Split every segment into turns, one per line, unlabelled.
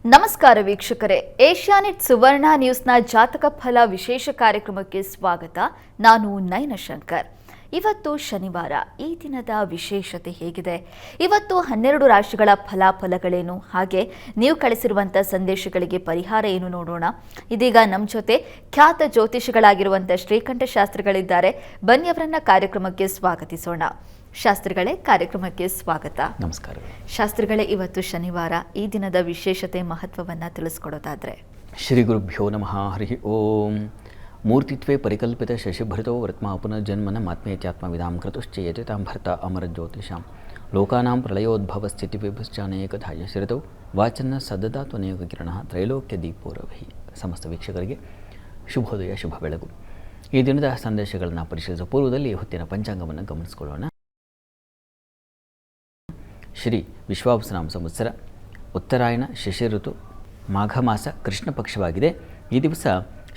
ನಮಸ್ಕಾರ ವೀಕ್ಷಕರೇ, ಏಷ್ಯಾನೆಟ್ ಸುವರ್ಣ ನ್ಯೂಸ್ನ ಜಾತಕ ಫಲ ವಿಶೇಷ ಕಾರ್ಯಕ್ರಮಕ್ಕೆ ಸ್ವಾಗತ. ನಾನು ನಯನ ಶಂಕರ್. ಇವತ್ತು ಶನಿವಾರ. ಈ ದಿನದ ವಿಶೇಷತೆ ಹೇಗಿದೆ, ಇವತ್ತು 12 ರಾಶಿಗಳ ಫಲಾಫಲಗಳೇನು, ಹಾಗೆ ನೀವು ಕಳಿಸಿರುವಂಥ ಸಂದೇಶಗಳಿಗೆ ಪರಿಹಾರ ಏನು ನೋಡೋಣ. ಇದೀಗ ನಮ್ಮ ಜೊತೆ ಖ್ಯಾತ ಜ್ಯೋತಿಷಿಗಳಾಗಿರುವಂಥ ಶ್ರೀಕಂಠ ಶಾಸ್ತ್ರಿಗಳಿದ್ದಾರೆ. ಬನ್ನಿ ಅವರನ್ನ ಕಾರ್ಯಕ್ರಮಕ್ಕೆ ಸ್ವಾಗತಿಸೋಣ. ಶಾಸ್ತ್ರಿಗಳೇ, ಕಾರ್ಯಕ್ರಮಕ್ಕೆ ಸ್ವಾಗತ.
ನಮಸ್ಕಾರ.
ಶಾಸ್ತ್ರಿಗಳೇ, ಇವತ್ತು ಶನಿವಾರ, ಈ ದಿನದ ವಿಶೇಷತೆ ಮಹತ್ವವನ್ನು ತಿಳಿಸ್ಕೊಡೋದಾದ್ರೆ.
ಶ್ರೀ ಗುರುಭ್ಯೋ ನಮಃ. ಹರಿ ಓಂ. ಮೂರ್ತಿತ್ವೇ ಪರಿಕಲ್ಪಿತ ಶಶಿಭೃತೋ ವೃತ್ಮ ಪುನರ್ಜನ್ಮನ ಮಾತ್ಮೇತ್ಯಾತ್ಮವಿಧಾಂ ಕೃತುಶ್ಚೇಯತೆ ತಾಂ ಭರ್ತ ಅಮರ ಜ್ಯೋತಿಷಾಂ ಲೋಕಾನಾಂ ಪ್ರಳಯೋದ್ಭವ ಸ್ಥಿತಿ ವಿಭಶ್ಚಾನೇಕಧಾಯ ಶ್ರಿತೌ ವಾಚನ್ನ ಸದದಾ ತ್ವನೇಕ ಕಿರಣ ತ್ರೈಲೋಕ್ಯ ದೀಪೋರವಹಿ. ಸಮಸ್ತ ವೀಕ್ಷಕರಿಗೆ ಶುಭೋದಯ, ಶುಭ ಬೆಳಗು. ಈ ದಿನದ ಸಂದೇಶಗಳನ್ನು ಪರಿಶೀಲಿಸುವ ಪೂರ್ವದಲ್ಲಿ ಹೊತ್ತಿನ ಪಂಚಾಂಗವನ್ನು ಗಮನಿಸಿಕೊಳ್ಳೋಣ. ಶ್ರೀ ವಿಶ್ವಾವಸುನಾಮ ಸಂವತ್ಸರ, ಉತ್ತರಾಯಣ, ಶಶಿ ಋತು, ಮಾಘ ಮಾಸ, ಕೃಷ್ಣ ಪಕ್ಷವಾಗಿದೆ. ಈ ದಿವಸ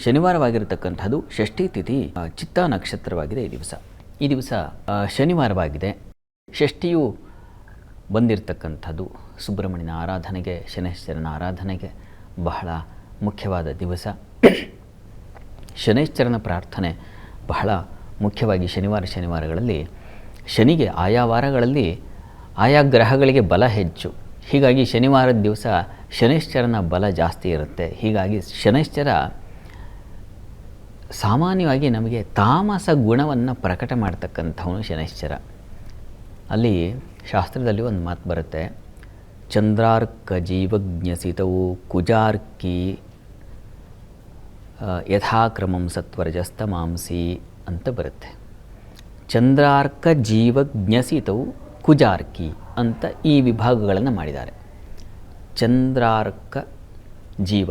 ಶನಿವಾರವಾಗಿರತಕ್ಕಂಥದ್ದು. ಷಷ್ಠಿ ತಿಥಿ, ಚಿತ್ತಾ ನಕ್ಷತ್ರವಾಗಿದೆ. ಈ ದಿವಸ ಶನಿವಾರವಾಗಿದೆ. ಷಷ್ಠಿಯು ಬಂದಿರತಕ್ಕಂಥದ್ದು ಸುಬ್ರಹ್ಮಣ್ಯನ ಆರಾಧನೆಗೆ, ಶನೈಶ್ಚರನ ಆರಾಧನೆಗೆ ಬಹಳ ಮುಖ್ಯವಾದ ದಿವಸ. ಶನೈಶ್ಚರನ ಪ್ರಾರ್ಥನೆ ಬಹಳ ಮುಖ್ಯವಾಗಿ ಶನಿವಾರಗಳಲ್ಲಿ ಶನಿಗೆ ಆಯಾ ವಾರಗಳಲ್ಲಿ ಆಯಾ ಗ್ರಹಗಳಿಗೆ ಬಲ ಹೆಚ್ಚು. ಹೀಗಾಗಿ ಶನಿವಾರದ ದಿವಸ ಶನೈಶ್ಚರನ ಬಲ ಜಾಸ್ತಿ ಇರುತ್ತೆ. ಹೀಗಾಗಿ ಶನೈಶ್ಚರ ಸಾಮಾನ್ಯವಾಗಿ ನಮಗೆ ತಾಮಸ ಗುಣವನ್ನು ಪ್ರಕಟ ಮಾಡ್ತಕ್ಕಂಥವನು ಶನೈಶ್ಚರ. ಅಲ್ಲಿ ಶಾಸ್ತ್ರದಲ್ಲಿ ಒಂದು ಮಾತು ಬರುತ್ತೆ, ಚಂದ್ರಾರ್ಕ ಜೀವಜ್ಞಸಿತವು ಕುಜಾರ್ಕಿ ಯಥಾಕ್ರಮಂ ಸತ್ವರಜಸ್ತಮಾಂಸಿ ಅಂತ ಬರುತ್ತೆ. ಚಂದ್ರಾರ್ಕ ಜೀವಜ್ಞಸಿತವು ಕುಜಾರ್ಕಿ ಅಂತ ಈ ವಿಭಾಗಗಳನ್ನು ಮಾಡಿದ್ದಾರೆ. ಚಂದ್ರಾರ್ಕ ಜೀವ,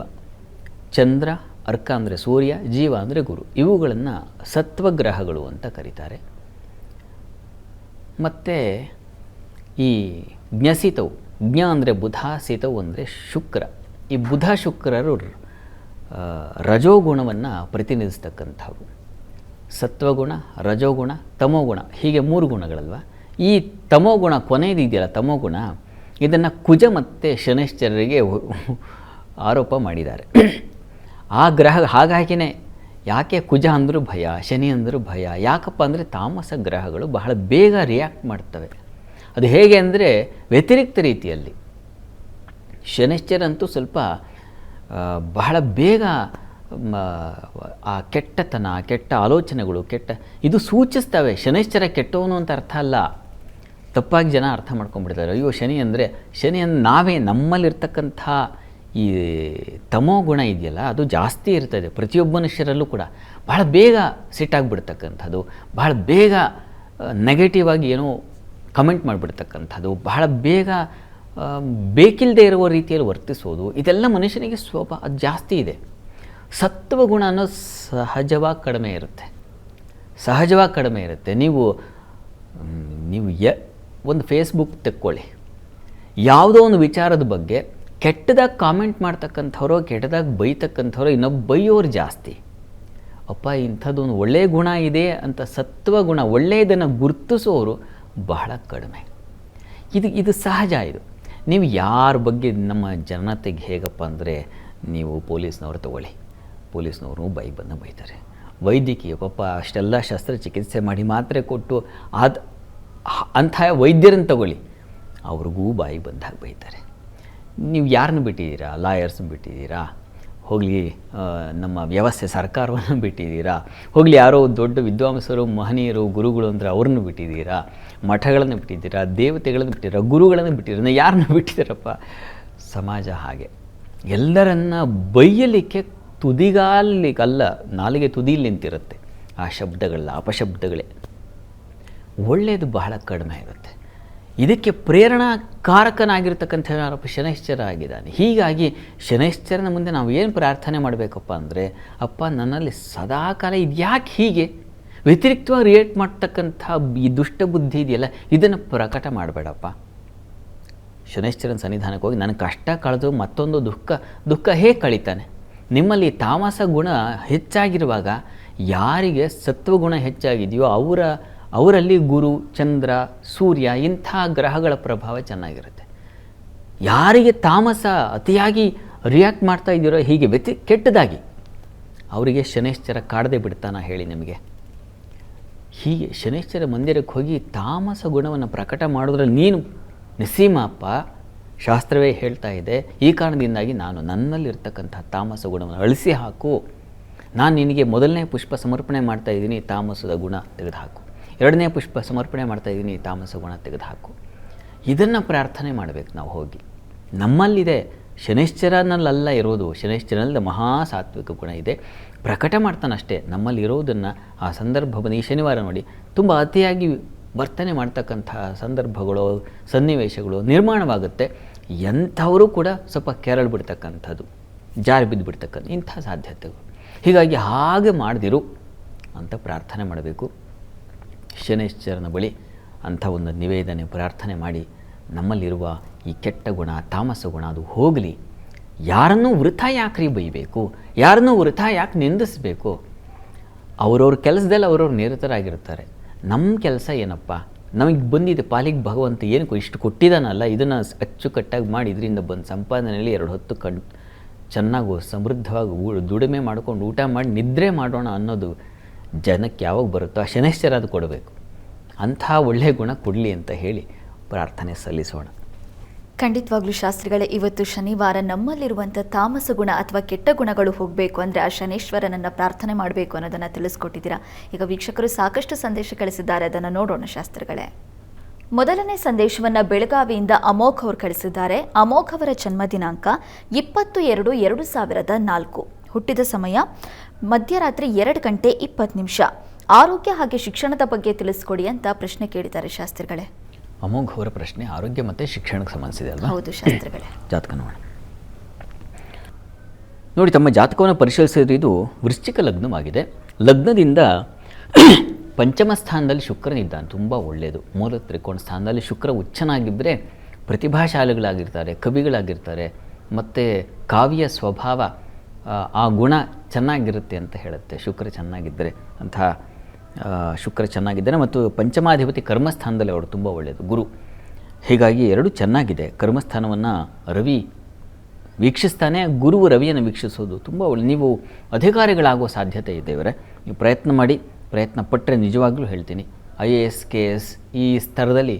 ಚಂದ್ರ ಅರ್ಕ ಅಂದರೆ ಸೂರ್ಯ, ಜೀವ ಅಂದರೆ ಗುರು, ಇವುಗಳನ್ನು ಸತ್ವಗ್ರಹಗಳು ಅಂತ ಕರೀತಾರೆ. ಮತ್ತು ಈ ಜ್ಞಸಿತವು, ಜ್ಞ ಅಂದರೆ ಬುಧ, ಸಿತವು ಅಂದರೆ ಶುಕ್ರ. ಈ ಬುಧ ಶುಕ್ರರು ರಜೋಗುಣವನ್ನು ಪ್ರತಿನಿಧಿಸ್ತಕ್ಕಂಥವು. ಸತ್ವಗುಣ, ರಜೋಗುಣ, ತಮೋಗುಣ, ಹೀಗೆ 3 ಗುಣಗಳಲ್ವ. ಈ ತಮೋಗುಣ ಕೊನೆಯದಿದೆಯಲ್ಲ, ತಮೋಗುಣ, ಇದನ್ನು ಕುಜ ಮತ್ತು ಶನೈಶ್ಚರರಿಗೆ ಆರೋಪ ಮಾಡಿದ್ದಾರೆ. ಆ ಗ್ರಹ ಹಾಗಾಗಿಯೇ ಯಾಕೆ ಕುಜ ಅಂದರೂ ಭಯ, ಶನಿ ಅಂದರೂ ಭಯ. ಯಾಕಪ್ಪ ಅಂದರೆ ತಾಮಸ ಗ್ರಹಗಳು ಬಹಳ ಬೇಗ ರಿಯಾಕ್ಟ್ ಮಾಡ್ತವೆ. ಅದು ಹೇಗೆ ಅಂದರೆ ವ್ಯತಿರಿಕ್ತ ರೀತಿಯಲ್ಲಿ. ಶನೈಶ್ಚರಂತೂ ಸ್ವಲ್ಪ ಬಹಳ ಬೇಗ ಆ ಕೆಟ್ಟತನ, ಕೆಟ್ಟ ಆಲೋಚನೆಗಳು, ಇದು ಸೂಚಿಸ್ತವೆ. ಶನೈಶ್ಚರ ಕೆಟ್ಟವನು ಅಂತ ಅರ್ಥ ಅಲ್ಲ. ತಪ್ಪಾಗಿ ಜನ ಅರ್ಥ ಮಾಡ್ಕೊಂಡ್ಬಿಡ್ತಾರೆ. ಅಯ್ಯೋ ಶನಿ ಅಂದರೆ ನಾವೇ ನಮ್ಮಲ್ಲಿರ್ತಕ್ಕಂಥ ಈ ತಮೋ ಗುಣ ಇದೆಯಲ್ಲ, ಅದು ಜಾಸ್ತಿ ಇರ್ತದೆ ಪ್ರತಿಯೊಬ್ಬ ಮನುಷ್ಯರಲ್ಲೂ ಕೂಡ. ಬಹಳ ಬೇಗ ಸಿಟ್ಟಾಗಿಬಿಡ್ತಕ್ಕಂಥದ್ದು, ಬಹಳ ಬೇಗ ನೆಗೆಟಿವ್ ಆಗಿ ಏನೋ ಕಮೆಂಟ್ ಮಾಡಿಬಿಡ್ತಕ್ಕಂಥದ್ದು, ಬಹಳ ಬೇಗ ಬೇಕಿಲ್ಲದೆ ಇರುವ ರೀತಿಯಲ್ಲಿ ವರ್ತಿಸೋದು, ಇದೆಲ್ಲ ಮನುಷ್ಯನಿಗೆ ಅದು ಜಾಸ್ತಿ ಇದೆ. ಸತ್ವಗುಣ ಅನ್ನೋದು ಸಹಜವಾಗಿ ಕಡಿಮೆ ಇರುತ್ತೆ. ನೀವು ಒಂದು ಫೇಸ್ಬುಕ್ ತೆಕ್ಕೊಳ್ಳಿ, ಯಾವುದೋ ಒಂದು ವಿಚಾರದ ಬಗ್ಗೆ ಕೆಟ್ಟದಾಗಿ ಕಾಮೆಂಟ್ ಮಾಡ್ತಕ್ಕಂಥವ್ರು, ಕೆಟ್ಟದಾಗಿ ಬೈತಕ್ಕಂಥವ್ರು, ಇನ್ನೊಬ್ಬ ಬೈಯೋರು ಜಾಸ್ತಿ. ಅಪ್ಪ ಇಂಥದ್ದೊಂದು ಒಳ್ಳೆಯ ಗುಣ ಇದೆ ಅಂತ ಸತ್ವಗುಣ, ಒಳ್ಳೆಯದನ್ನು ಗುರುತಿಸೋರು ಬಹಳ ಕಡಿಮೆ. ಇದು ಸಹಜ. ನೀವು ಯಾರ ಬಗ್ಗೆ ನಮ್ಮ ಜನತೆಗೆ ಹೇಗಪ್ಪ ಅಂದರೆ, ನೀವು ಪೊಲೀಸ್ನವ್ರು ತಗೊಳ್ಳಿ, ಪೊಲೀಸ್ನವರು ಬೈತಾರೆ. ವೈದ್ಯಕೀಯ ಪಾಪ ಅಷ್ಟೆಲ್ಲ ಶಸ್ತ್ರಚಿಕಿತ್ಸೆ ಮಾಡಿ ಮಾತ್ರೆ ಕೊಟ್ಟು ಅಂಥ ವೈದ್ಯರನ್ನು ತಗೊಳ್ಳಿ, ಅವ್ರಿಗೂ ಬಾಯಿಗೆ ಬಂದಾಗ ಬೈತಾರೆ. ನೀವು ಯಾರನ್ನು ಬಿಟ್ಟಿದ್ದೀರಾ? ಲಾಯರ್ಸ್ನ ಬಿಟ್ಟಿದ್ದೀರಾ? ಹೋಗಲಿ ನಮ್ಮ ವ್ಯವಸ್ಥೆ ಸರ್ಕಾರವನ್ನು ಬಿಟ್ಟಿದ್ದೀರಾ? ಹೋಗಲಿ ಯಾರೋ ದೊಡ್ಡ ವಿದ್ವಾಂಸರು, ಮಹನೀಯರು, ಗುರುಗಳು ಅಂದರೆ ಅವ್ರನ್ನ ಬಿಟ್ಟಿದ್ದೀರಾ? ಮಠಗಳನ್ನು ಬಿಟ್ಟಿದ್ದೀರಾ? ದೇವತೆಗಳನ್ನು ಬಿಟ್ಟಿದ್ದೀರಾ? ಗುರುಗಳನ್ನು ಬಿಟ್ಟಿದ್ದೀರಾ? ಯಾರನ್ನು ಬಿಟ್ಟಿದ್ದೀರಪ್ಪ? ಸಮಾಜ ಹಾಗೆ ಎಲ್ಲರನ್ನ ಬೈಯಲಿಕ್ಕೆ ತುದಿಗಾಲಿಗಲ್ಲ, ನಾಲಿಗೆ ತುದಿಯಲ್ಲಿ ನಿಂತಿರುತ್ತೆ. ಆ ಶಬ್ದಗಳ ಅಪಶಬ್ದಗಳೇ. ಒಳ್ಳೆಯದು ಬಹಳ ಕಡಿಮೆ ಇರುತ್ತೆ. ಇದಕ್ಕೆ ಪ್ರೇರಣಾಕಾರಕನಾಗಿರ್ತಕ್ಕಂಥ ಯಾರಪ್ಪ? ಶನೈಶ್ಚರ ಆಗಿದ್ದಾನೆ. ಹೀಗಾಗಿ ಶನೈಶ್ಚರನ ಮುಂದೆ ನಾವು ಏನು ಪ್ರಾರ್ಥನೆ ಮಾಡಬೇಕಪ್ಪ ಅಂದರೆ, ಅಪ್ಪ ನನ್ನಲ್ಲಿ ಸದಾಕಾಲ ಇದು ಯಾಕೆ ಹೀಗೆ ವ್ಯತಿರಿಕ್ತವಾಗಿ ರಿಯೇಟ್ ಮಾಡ್ತಕ್ಕಂಥ ಈ ದುಷ್ಟ ಬುದ್ಧಿ ಇದೆಯಲ್ಲ, ಇದನ್ನು ಪ್ರಕಟ ಮಾಡಬೇಡಪ್ಪ. ಶನೈಶ್ಚರನ ಸನ್ನಿಧಾನಕ್ಕೆ ಹೋಗಿ ನನ್ನ ಕಷ್ಟ ಕಳೆದು ಮತ್ತೊಂದು ದುಃಖ ಹೇಗೆ ಕಳೀತಾನೆ? ನಿಮ್ಮಲ್ಲಿ ತಾಮಸ ಗುಣ ಹೆಚ್ಚಾಗಿರುವಾಗ ಯಾರಿಗೆ ಸತ್ವಗುಣ ಹೆಚ್ಚಾಗಿದೆಯೋ ಅವರಲ್ಲಿ ಗುರು, ಚಂದ್ರ, ಸೂರ್ಯ ಇಂಥ ಗ್ರಹಗಳ ಪ್ರಭಾವ ಚೆನ್ನಾಗಿರುತ್ತೆ. ಯಾರಿಗೆ ತಾಮಸ ಅತಿಯಾಗಿ ರಿಯಾಕ್ಟ್ ಮಾಡ್ತಾ ಇದ್ದೀರೋ ಹೀಗೆ ಕೆಟ್ಟದಾಗಿ, ಅವರಿಗೆ ಶನೈಶ್ಚರ ಕಾಡದೆ ಬಿಡ್ತಾನ ಹೇಳಿ ನಿಮಗೆ? ಹೀಗೆ ಶನೈಶ್ಚರ ಮಂದಿರಕ್ಕೆ ಹೋಗಿ ತಾಮಸ ಗುಣವನ್ನು ಪ್ರಕಟ ಮಾಡೋದ್ರಲ್ಲಿ ನೀನು ನಿಸ್ಸೀಮ ಅಪ್ಪ. ಶಾಸ್ತ್ರವೇ ಹೇಳ್ತಾ ಇದೆ, ಈ ಕಾರಣದಿಂದಾಗಿ ನಾನು ನನ್ನಲ್ಲಿರ್ತಕ್ಕಂಥ ತಾಮಸ ಗುಣವನ್ನು ಅಳಿಸಿ ಹಾಕು. ನಾನು ನಿನಗೆ ಮೊದಲನೇ ಪುಷ್ಪ ಸಮರ್ಪಣೆ ಮಾಡ್ತಾಯಿದ್ದೀನಿ, ತಾಮಸದ ಗುಣ ತೆಗೆದುಹಾಕು. ಎರಡನೇ ಪುಷ್ಪ ಸಮರ್ಪಣೆ ಮಾಡ್ತಾಯಿದ್ದೀನಿ, ತಾಮಸ ಗುಣ ತೆಗೆದುಹಾಕು. ಇದನ್ನು ಪ್ರಾರ್ಥನೆ ಮಾಡಬೇಕು ನಾವು ಹೋಗಿ. ನಮ್ಮಲ್ಲಿದೆ, ಶನೈಶ್ಚರನಲ್ಲ ಇರೋದು, ಶನೈಶ್ಚರನಲ್ಲಿ ಮಹಾ ಸಾತ್ವಿಕ ಗುಣ ಇದೆ, ಪ್ರಕಟ ಮಾಡ್ತಾನಷ್ಟೇ. ನಮ್ಮಲ್ಲಿರೋದನ್ನು ಆ ಸಂದರ್ಭವನ್ನು ಈ ಶನಿವಾರ ನೋಡಿ ತುಂಬ ಅತಿಯಾಗಿ ವರ್ತನೆ ಮಾಡ್ತಕ್ಕಂಥ ಸಂದರ್ಭಗಳು, ಸನ್ನಿವೇಶಗಳು ನಿರ್ಮಾಣವಾಗುತ್ತೆ. ಎಂಥವರು ಕೂಡ ಸ್ವಲ್ಪ ಕೆರಳು ಬಿಡ್ತಕ್ಕಂಥದ್ದು, ಜಾರಿ ಬಿದ್ದು ಬಿಡ್ತಕ್ಕಂಥ ಇಂಥ ಸಾಧ್ಯತೆಗಳು. ಹೀಗಾಗಿ ಹಾಗೆ ಮಾಡದಿರು ಅಂತ ಪ್ರಾರ್ಥನೆ ಮಾಡಬೇಕು. ಶನೈಶ್ಚರನ ಬಳಿ ಅಂಥ ಒಂದು ನಿವೇದನೆ ಪ್ರಾರ್ಥನೆ ಮಾಡಿ ನಮ್ಮಲ್ಲಿರುವ ಈ ಕೆಟ್ಟ ಗುಣ, ತಾಮಸ ಗುಣ ಅದು ಹೋಗಲಿ. ಯಾರನ್ನೂ ವೃಥ ಯಾಕ್ರಿ ಬೈಬೇಕು, ಯಾರನ್ನೂ ವೃಥ ಯಾಕೆ ನಿಂದಿಸಬೇಕು? ಅವರವ್ರ ಕೆಲಸದಲ್ಲಿ ಅವರವ್ರು ನಿರತರಾಗಿರ್ತಾರೆ. ನಮ್ಮ ಕೆಲಸ ಏನಪ್ಪ? ನಮಗೆ ಬಂದಿದೆ ಪಾಲಿಗೆ ಭಗವಂತ ಏನಕ್ಕೂ ಇಷ್ಟು ಕೊಟ್ಟಿದ್ದಾನಲ್ಲ, ಇದನ್ನು ಅಚ್ಚುಕಟ್ಟಾಗಿ ಮಾಡಿ ಇದರಿಂದ ಬಂದು ಸಂಪಾದನೆಯಲ್ಲಿ 2 ಹೊತ್ತು ಚೆನ್ನಾಗೂ ಸಮೃದ್ಧವಾಗಿ ದುಡಿಮೆ ಮಾಡ್ಕೊಂಡು ಊಟ ಮಾಡಿ ನಿದ್ರೆ ಮಾಡೋಣ ಅನ್ನೋದು ಜನಕ್ಕೆ ಯಾವಾಗ ಬರುತ್ತೋ ಆ ಶನೈಶ್ಚರ ಅದು ಕೊಡಬೇಕು. ಅಂಥ ಒಳ್ಳೆಯ ಗುಣ ಕೊಡಲಿ ಅಂತ ಹೇಳಿ ಪ್ರಾರ್ಥನೆ ಸಲ್ಲಿಸೋಣ.
ಖಂಡಿತವಾಗ್ಲೂ ಶಾಸ್ತ್ರಿಗಳೇ, ಇವತ್ತು ಶನಿವಾರ ನಮ್ಮಲ್ಲಿರುವಂಥ ತಾಮಸ ಗುಣ ಅಥವಾ ಕೆಟ್ಟ ಗುಣಗಳು ಹೋಗಬೇಕು ಅಂದರೆ ಆ ಶನೈಶ್ವರನನ್ನು ಪ್ರಾರ್ಥನೆ ಮಾಡಬೇಕು ಅನ್ನೋದನ್ನು ತಿಳಿಸ್ಕೊಟ್ಟಿದ್ದೀರಾ. ಈಗ ವೀಕ್ಷಕರು ಸಾಕಷ್ಟು ಸಂದೇಶ ಕಳಿಸಿದ್ದಾರೆ, ಅದನ್ನು ನೋಡೋಣ ಶಾಸ್ತ್ರಿಗಳೇ. ಮೊದಲನೇ ಸಂದೇಶವನ್ನು ಬೆಳಗಾವಿಯಿಂದ ಅಮೋಘ್ ಅವರು ಕಳಿಸಿದ್ದಾರೆ. ಅಮೋಘ್ ಅವರ ಜನ್ಮ ದಿನಾಂಕ 20/2/2004. ಹುಟ್ಟಿದ ಸಮಯ ಮಧ್ಯರಾತ್ರಿ 2:20. ಆರೋಗ್ಯ ಹಾಗೆ ಶಿಕ್ಷಣದ ಬಗ್ಗೆ ತಿಳಿಸ್ಕೊಡಿ ಅಂತ ಪ್ರಶ್ನೆ ಕೇಳಿದ್ದಾರೆ ಶಾಸ್ತ್ರಿಗಳೇ.
ಅಮೋಘ್ ಅವರ ಪ್ರಶ್ನೆ ಆರೋಗ್ಯ ಮತ್ತು ಶಿಕ್ಷಣಕ್ಕೆ ಸಂಬಂಧಿಸಿದೆ ಅಲ್ವಾ?
ಹೌದು ಶಾಸ್ತ್ರಿಗಳೇ.
ಜಾತಕ ನೋಡೋಣ. ನೋಡಿ, ತಮ್ಮ ಜಾತಕವನ್ನು ಪರಿಶೀಲಿಸಿದ್ರೆ ಇದು ವೃಶ್ಚಿಕ ಲಗ್ನವಾಗಿದೆ. ಲಗ್ನದಿಂದ ಪಂಚಮ ಸ್ಥಾನದಲ್ಲಿ ಶುಕ್ರನಿದ್ದಾನೆ, ತುಂಬ ಒಳ್ಳೆಯದು. ಮೂಲ ತ್ರಿಕೋಣ ಸ್ಥಾನದಲ್ಲಿ ಶುಕ್ರ ಉಚ್ಚನಾಗಿದ್ದರೆ ಪ್ರತಿಭಾಶಾಲಿಗಳಾಗಿರ್ತಾರೆ, ಕವಿಗಳಾಗಿರ್ತಾರೆ, ಮತ್ತು ಕಾವ್ಯ ಸ್ವಭಾವ ಆ ಗುಣ ಚೆನ್ನಾಗಿರುತ್ತೆ ಅಂತ ಹೇಳುತ್ತೆ. ಶುಕ್ರ ಚೆನ್ನಾಗಿದ್ದರೆ ಶುಕ್ರ ಚೆನ್ನಾಗಿದ್ದಾರೆ. ಮತ್ತು ಪಂಚಮಾಧಿಪತಿ ಕರ್ಮಸ್ಥಾನದಲ್ಲಿ ಅವರು ತುಂಬ ಒಳ್ಳೆಯದು, ಗುರು. ಹೀಗಾಗಿ ಎರಡು ಚೆನ್ನಾಗಿದೆ. ಕರ್ಮಸ್ಥಾನವನ್ನು ರವಿ ವೀಕ್ಷಿಸ್ತಾನೆ, ಗುರುವು ರವಿಯನ್ನು ವೀಕ್ಷಿಸೋದು ತುಂಬ ಒಳ್ಳೆ. ನೀವು ಅಧಿಕಾರಿಗಳಾಗುವ ಸಾಧ್ಯತೆ ಇದೆ ಇವರೇ. ನೀವು ಪ್ರಯತ್ನ ಮಾಡಿ, ಪ್ರಯತ್ನ ಪಟ್ಟರೆ ನಿಜವಾಗ್ಲೂ ಹೇಳ್ತೀನಿ IAS KS ಈ ಸ್ತರದಲ್ಲಿ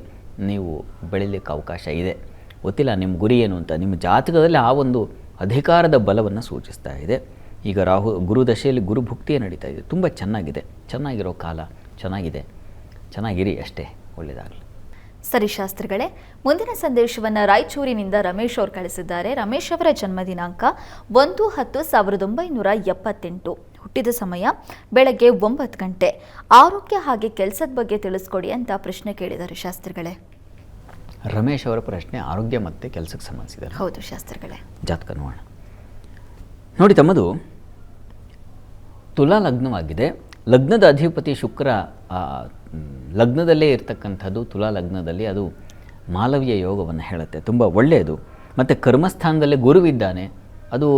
ನೀವು ಬೆಳೀಲಿಕ್ಕೆ ಅವಕಾಶ ಇದೆ. ಗೊತ್ತಿಲ್ಲ ನಿಮ್ಮ ಗುರಿ ಏನು ಅಂತ. ನಿಮ್ಮ ಜಾತಕದಲ್ಲಿ ಆ ಒಂದು ಅಧಿಕಾರದ ಬಲವನ್ನು ಸೂಚಿಸ್ತಾ ಇದೆ. ಈಗ ಗುರು ದಶೆಯಲ್ಲಿ ಗುರುಭುಕ್ತಿಯೇ ನಡೀತಾ ಇದೆ. ತುಂಬ ಚೆನ್ನಾಗಿದೆ, ಚೆನ್ನಾಗಿರೋ ಕಾಲ, ಚೆನ್ನಾಗಿರಿ ಅಷ್ಟೇ, ಒಳ್ಳೆಯದಾಗಲಿ.
ಸರಿ ಶಾಸ್ತ್ರಿಗಳೇ, ಮುಂದಿನ ಸಂದೇಶವನ್ನು ರಾಯಚೂರಿನಿಂದ ರಮೇಶ್ ಅವರು ಕಳಿಸಿದ್ದಾರೆ. ರಮೇಶ್ ಅವರ ಜನ್ಮ ದಿನಾಂಕ 1/10/1978. ಹುಟ್ಟಿದ ಸಮಯ ಬೆಳಗ್ಗೆ 9 ಗಂಟೆ. ಆರೋಗ್ಯ ಹಾಗೆ ಕೆಲಸದ ಬಗ್ಗೆ ತಿಳಿಸ್ಕೊಡಿ ಅಂತ ಪ್ರಶ್ನೆ ಕೇಳಿದ್ದಾರೆ ಶಾಸ್ತ್ರಿಗಳೇ.
ರಮೇಶ್ ಅವರ ಪ್ರಶ್ನೆ ಆರೋಗ್ಯ ಮತ್ತು ಕೆಲಸಕ್ಕೆ ಸಂಬಂಧಿಸಿದ್ದಾರೆ.
ಹೌದು ಶಾಸ್ತ್ರಿಗಳೇ.
ಜಾತಕ ನೋಡೋಣ. ನೋಡಿ, ತಮ್ಮದು ತುಲಾ ಲಗ್ನವಾಗಿದೆ. ಲಗ್ನದ ಅಧಿಪತಿ ಶುಕ್ರ ಲಗ್ನದಲ್ಲೇ ಇರ್ತಕ್ಕಂಥದ್ದು. ತುಲಾ ಲಗ್ನದಲ್ಲಿ ಅದು ಮಾಲವ್ಯ ಯೋಗವನ್ನು ಹೇಳುತ್ತೆ, ತುಂಬ ಒಳ್ಳೆಯದು. ಮತ್ತು ಕರ್ಮಸ್ಥಾನದಲ್ಲೇ ಗುರುವಿದ್ದಾನೆ, ಅದು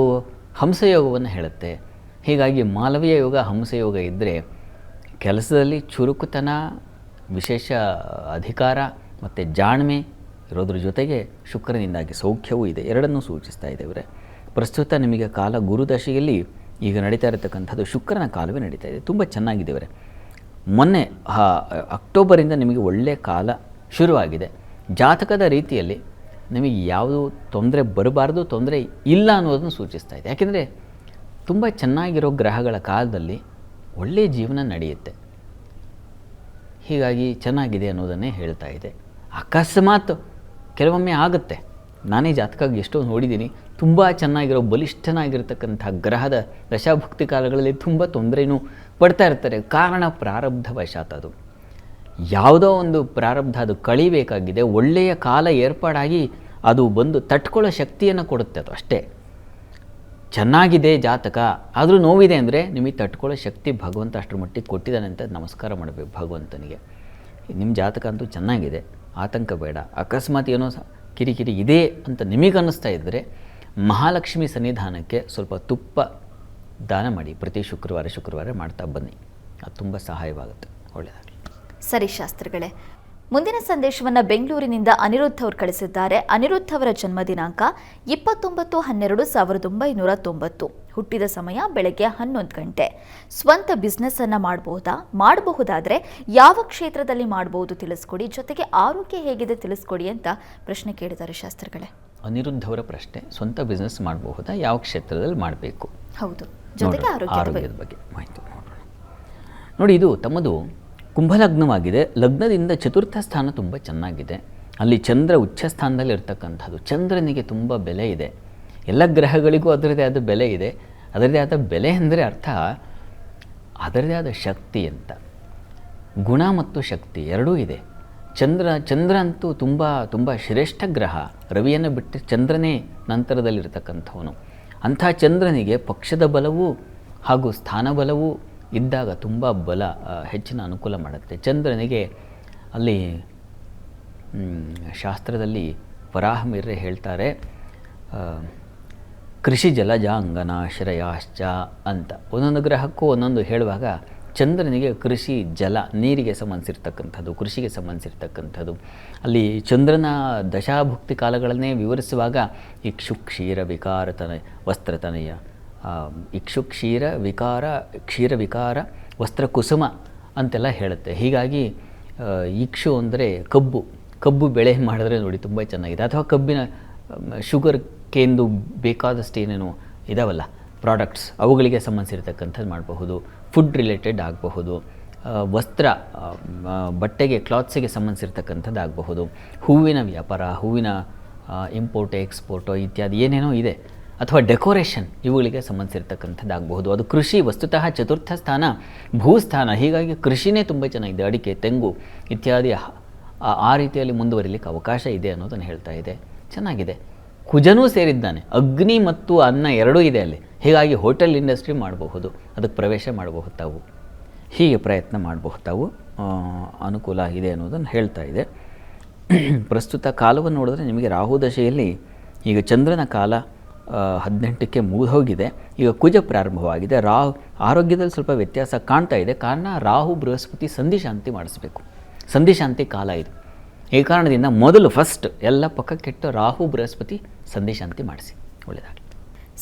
ಹಂಸಯೋಗವನ್ನು ಹೇಳುತ್ತೆ. ಹೀಗಾಗಿ ಮಾಲವ್ಯ ಯೋಗ, ಹಂಸಯೋಗ ಇದ್ದರೆ ಕೆಲಸದಲ್ಲಿ ಚುರುಕುತನ, ವಿಶೇಷ ಅಧಿಕಾರ ಮತ್ತು ಜಾಣ್ಮೆ ಇರೋದ್ರ ಜೊತೆಗೆ ಶುಕ್ರನಿಂದಾಗಿ ಸೌಖ್ಯವೂ ಇದೆ. ಎರಡನ್ನೂ ಸೂಚಿಸ್ತಾ ಇದೆ ಇವರೇ. ಪ್ರಸ್ತುತ ನಿಮಗೆ ಕಾಲ ಗುರುದಶೆಯಲ್ಲಿ ಈಗ ನಡೀತಾ ಇರತಕ್ಕಂಥದ್ದು ಶುಕ್ರನ ಕಾಲವೇ ನಡೀತಾ ಇದೆ. ತುಂಬ ಚೆನ್ನಾಗಿದೆ ಇವರೇ. ಮೊನ್ನೆ ಅಕ್ಟೋಬರಿಂದ ನಿಮಗೆ ಒಳ್ಳೆಯ ಕಾಲ ಶುರುವಾಗಿದೆ. ಜಾತಕದ ರೀತಿಯಲ್ಲಿ ನಿಮಗೆ ಯಾವುದು ತೊಂದರೆ ಬರಬಾರ್ದು, ತೊಂದರೆ ಇಲ್ಲ ಅನ್ನೋದನ್ನು ಸೂಚಿಸ್ತಾ ಇದೆ. ಯಾಕೆಂದರೆ ತುಂಬ ಚೆನ್ನಾಗಿರೋ ಗ್ರಹಗಳ ಕಾಲದಲ್ಲಿ ಒಳ್ಳೆಯ ಜೀವನ ನಡೆಯುತ್ತೆ. ಹೀಗಾಗಿ ಚೆನ್ನಾಗಿದೆ ಅನ್ನೋದನ್ನೇ ಹೇಳ್ತಾ ಇದೆ. ಅಕಸ್ಮಾತ್ ಕೆಲವೊಮ್ಮೆ ಆಗುತ್ತೆ. ನಾನೇ ಜಾತಕ ಎಷ್ಟೋ ನೋಡಿದ್ದೀನಿ, ತುಂಬ ಚೆನ್ನಾಗಿರೋ ಬಲಿಷ್ಠನಾಗಿರ್ತಕ್ಕಂಥ ಗ್ರಹದ ದಶಾಭುಕ್ತಿ ಕಾಲಗಳಲ್ಲಿ ತುಂಬ ತೊಂದರೆನೂ ಪಡ್ತಾ ಇರ್ತಾರೆ. ಕಾರಣ ಪ್ರಾರಬ್ಧವಶಾತ್. ಅದು ಯಾವುದೋ ಒಂದು ಪ್ರಾರಬ್ಧ ಅದು ಕಳಿಬೇಕಾಗಿದೆ, ಒಳ್ಳೆಯ ಕಾಲ ಏರ್ಪಾಡಾಗಿ ಅದು ಬಂದು ತಟ್ಕೊಳ್ಳೋ ಶಕ್ತಿಯನ್ನು ಕೊಡುತ್ತೆ. ಅದು ಅಷ್ಟೇ. ಚೆನ್ನಾಗಿದೆ ಜಾತಕ, ಆದರೂ ನೋವಿದೆ ಅಂದರೆ ನಿಮಗೆ ತಟ್ಕೊಳ್ಳೋ ಶಕ್ತಿ ಭಗವಂತ ಅಷ್ಟರ ಮಟ್ಟಿಗೆ ಕೊಟ್ಟಿದ್ದಾನೆ ಅಂತ ನಮಸ್ಕಾರ ಮಾಡಬೇಕು ಭಗವಂತನಿಗೆ. ನಿಮ್ಮ ಜಾತಕ ಅಂತೂ ಚೆನ್ನಾಗಿದೆ, ಆತಂಕ ಬೇಡ. ಅಕಸ್ಮಾತ್ ಏನೋ ಕಿರಿಕಿರಿ ಇದೆ ಅಂತ ನಿಮಗೆ ಅನ್ನಿಸ್ತಾ ಇದ್ದರೆ ಮಹಾಲಕ್ಷ್ಮಿ ಸನ್ನಿಧಾನಕ್ಕೆ ಸ್ವಲ್ಪ ತುಪ್ಪ ದಾನ ಮಾಡಿ. ಪ್ರತಿ ಶುಕ್ರವಾರ ಮಾಡ್ತಾ ಬನ್ನಿ, ಅದು ತುಂಬ ಸಹಾಯವಾಗುತ್ತೆ. ಒಳ್ಳೆಯದಾಗಲಿ.
ಸರಿ ಶಾಸ್ತ್ರಿಗಳೇ, ಮುಂದಿನ ಸಂದೇಶವನ್ನ ಬೆಂಗಳೂರಿನಿಂದ ಅನಿರುದ್ಧ್ ಅವರು ಕಳಿಸಿದ್ದಾರೆ. ಅನಿರುದ್ಧ್ ಅವರ ಜನ್ಮ ದಿನಾಂಕ 29/12/1990. ಹುಟ್ಟಿದ ಸಮಯ ಬೆಳಗ್ಗೆ 11 ಗಂಟೆ. ಸ್ವಂತ ಬಿಸ್ನೆಸ್ ಅನ್ನ ಮಾಡಬಹುದಾದ್ರೆ ಯಾವ ಕ್ಷೇತ್ರದಲ್ಲಿ ಮಾಡಬಹುದು ತಿಳಿಸ್ಕೊಡಿ, ಜೊತೆಗೆ ಆರೋಗ್ಯ ಹೇಗಿದೆ ತಿಳಿಸ್ಕೊಡಿ ಅಂತ ಪ್ರಶ್ನೆ ಕೇಳಿದ್ದಾರೆ ಶಾಸ್ತ್ರಿಗಳೇ.
ಅನಿರುದ್ಧ್ ಅವರ ಪ್ರಶ್ನೆ, ಸ್ವಂತ ಬಿಸ್ನೆಸ್ ಮಾಡಬಹುದಾ, ಯಾವ ಕ್ಷೇತ್ರದಲ್ಲಿ ಮಾಡಬೇಕು?
ಹೌದು, ಜೊತೆಗೆ
ಆರೋಗ್ಯದ ಬಗ್ಗೆ ಮಾಹಿತಿ ನೋಡೋಣ. ನೋಡಿ, ಇದು ತಮ್ಮದು ಕುಂಭಲಗ್ನವಾಗಿದೆ. ಲಗ್ನದಿಂದ ಚತುರ್ಥ ಸ್ಥಾನ ತುಂಬ ಚೆನ್ನಾಗಿದೆ. ಅಲ್ಲಿ ಚಂದ್ರ ಉಚ್ಚ ಸ್ಥಾನದಲ್ಲಿ ಇರ್ತಕ್ಕಂಥದ್ದು. ಚಂದ್ರನಿಗೆ ತುಂಬ ಬೆಲೆ ಇದೆ. ಎಲ್ಲ ಗ್ರಹಗಳಿಗೂ ಅದರದೇ ಆದ ಬೆಲೆ ಇದೆ. ಅದರದೇ ಆದ ಬೆಲೆ ಅಂದರೆ ಅರ್ಥ ಅದರದೇ ಆದ ಶಕ್ತಿ ಅಂತ. ಗುಣ ಮತ್ತು ಶಕ್ತಿ ಎರಡೂ ಇದೆ. ಚಂದ್ರ ಅಂತೂ ತುಂಬ ಶ್ರೇಷ್ಠ ಗ್ರಹ. ರವಿಯನ್ನು ಬಿಟ್ಟು ಚಂದ್ರನೇ ನಂತರದಲ್ಲಿರ್ತಕ್ಕಂಥವನು. ಅಂಥ ಚಂದ್ರನಿಗೆ ಪಕ್ಷದ ಬಲವೂ ಹಾಗೂ ಸ್ಥಾನ ಬಲವೂ ಇದ್ದಾಗ ತುಂಬ ಹೆಚ್ಚಿನ ಅನುಕೂಲ ಮಾಡುತ್ತೆ. ಚಂದ್ರನಿಗೆ ಅಲ್ಲಿ ಶಾಸ್ತ್ರದಲ್ಲಿ ವರಾಹಮಿರ್ರೆ ಹೇಳ್ತಾರೆ, ಕೃಷಿ ಜಲಜಾಂಗನಾಶ್ರಯಾಶ್ಚ ಅಂತ. ಒಂದೊಂದು ಗ್ರಹಕ್ಕೂ ಒಂದೊಂದು ಹೇಳುವಾಗ ಚಂದ್ರನಿಗೆ ಕೃಷಿ ಜಲ, ನೀರಿಗೆ ಸಂಬಂಧಿಸಿರ್ತಕ್ಕಂಥದ್ದು, ಕೃಷಿಗೆ ಸಂಬಂಧಿಸಿರ್ತಕ್ಕಂಥದ್ದು. ಅಲ್ಲಿ ಚಂದ್ರನ ದಶಾಭುಕ್ತಿ ಕಾಲಗಳನ್ನೇ ವಿವರಿಸುವಾಗ ಇಕ್ಷುಕ್ಷೀರ ವಿಕಾರತನಯ ವಸ್ತ್ರತನಯ, ಕ್ಷೀರ ವಿಕಾರ ವಸ್ತ್ರ ಕುಸುಮ ಅಂತೆಲ್ಲ ಹೇಳುತ್ತೆ. ಹೀಗಾಗಿ ಇಕ್ಷು ಅಂದರೆ ಕಬ್ಬು ಬೆಳೆ ಮಾಡಿದ್ರೆ ನೋಡಿ ತುಂಬ ಚೆನ್ನಾಗಿದೆ. ಅಥವಾ ಕಬ್ಬಿನ ಶುಗರ್ ಕೇಂದು ಬೇಕಾದಷ್ಟು ಏನೇನು ಇದಾವಲ್ಲ ಪ್ರಾಡಕ್ಟ್ಸ್, ಅವುಗಳಿಗೆ ಸಂಬಂಧಿಸಿರ್ತಕ್ಕಂಥದ್ದು ಮಾಡಬಹುದು. ಫುಡ್ ರಿಲೇಟೆಡ್ ಆಗಬಹುದು, ವಸ್ತ್ರ ಬಟ್ಟೆಗೆ ಕ್ಲಾತ್ಸಿಗೆ ಸಂಬಂಧಿಸಿರ್ತಕ್ಕಂಥದ್ದು ಆಗಬಹುದು, ಹೂವಿನ ವ್ಯಾಪಾರ, ಹೂವಿನ ಇಂಪೋರ್ಟು ಎಕ್ಸ್ಪೋರ್ಟು ಇತ್ಯಾದಿ ಏನೇನೋ ಇದೆ, ಅಥವಾ ಡೆಕೋರೇಷನ್, ಇವುಗಳಿಗೆ ಸಂಬಂಧಿಸಿರ್ತಕ್ಕಂಥದ್ದಾಗಬಹುದು. ಅದು ಕೃಷಿ ವಸ್ತುತಃ ಚತುರ್ಥ ಸ್ಥಾನ ಭೂಸ್ಥಾನ. ಹೀಗಾಗಿ ಕೃಷಿನೇ ತುಂಬ ಚೆನ್ನಾಗಿದೆ. ಅಡಿಕೆ, ತೆಂಗು ಇತ್ಯಾದಿ ಆ ರೀತಿಯಲ್ಲಿ ಮುಂದುವರಿಲಿಕ್ಕೆ ಅವಕಾಶ ಇದೆ ಅನ್ನೋದನ್ನು ಹೇಳ್ತಾ ಇದೆ. ಚೆನ್ನಾಗಿದೆ. ಕುಜನೂ ಸೇರಿದ್ದಾನೆ. ಅಗ್ನಿ ಮತ್ತು ಅನ್ನ ಎರಡೂ ಇದೆ ಅಲ್ಲಿ. ಹೀಗಾಗಿ ಹೋಟೆಲ್ ಇಂಡಸ್ಟ್ರಿ ಮಾಡಬಹುದು, ಅದಕ್ಕೆ ಪ್ರವೇಶ ಮಾಡಬಹುದು ತಾವು. ಹೀಗೆ ಪ್ರಯತ್ನ ಮಾಡಬಹುದು ತಾವು. ಅನುಕೂಲ ಇದೆ ಅನ್ನೋದನ್ನು ಹೇಳ್ತಾ ಇದೆ. ಪ್ರಸ್ತುತ ಕಾಲವನ್ನು ನೋಡಿದ್ರೆ ನಿಮಗೆ ರಾಹು ದಶೆಯಲ್ಲಿ ಈಗ ಚಂದ್ರನ ಕಾಲ 18ಕ್ಕೆ ಮುಗಿದೋಗಿದೆ. ಈಗ ಕುಜ ಪ್ರಾರಂಭವಾಗಿದೆ. ಆರೋಗ್ಯದಲ್ಲಿ ಸ್ವಲ್ಪ ವ್ಯತ್ಯಾಸ ಕಾಣ್ತಾ ಇದೆ. ಕಾರಣ ರಾಹು ಬೃಹಸ್ಪತಿ ಸಂಧಿಶಾಂತಿ ಮಾಡಿಸ್ಬೇಕು. ಸಂಧಿಶಾಂತಿ ಕಾಲ ಇದು. ಈ ಕಾರಣದಿಂದ ಮೊದಲು ಫಸ್ಟ್ ಎಲ್ಲ ಪಕ್ಕಕ್ಕಿಟ್ಟು ರಾಹು ಬೃಹಸ್ಪತಿ ಸಂಧಿಶಾಂತಿ ಮಾಡಿಸಿ, ಒಳ್ಳೆಯದಾಗಲಿ.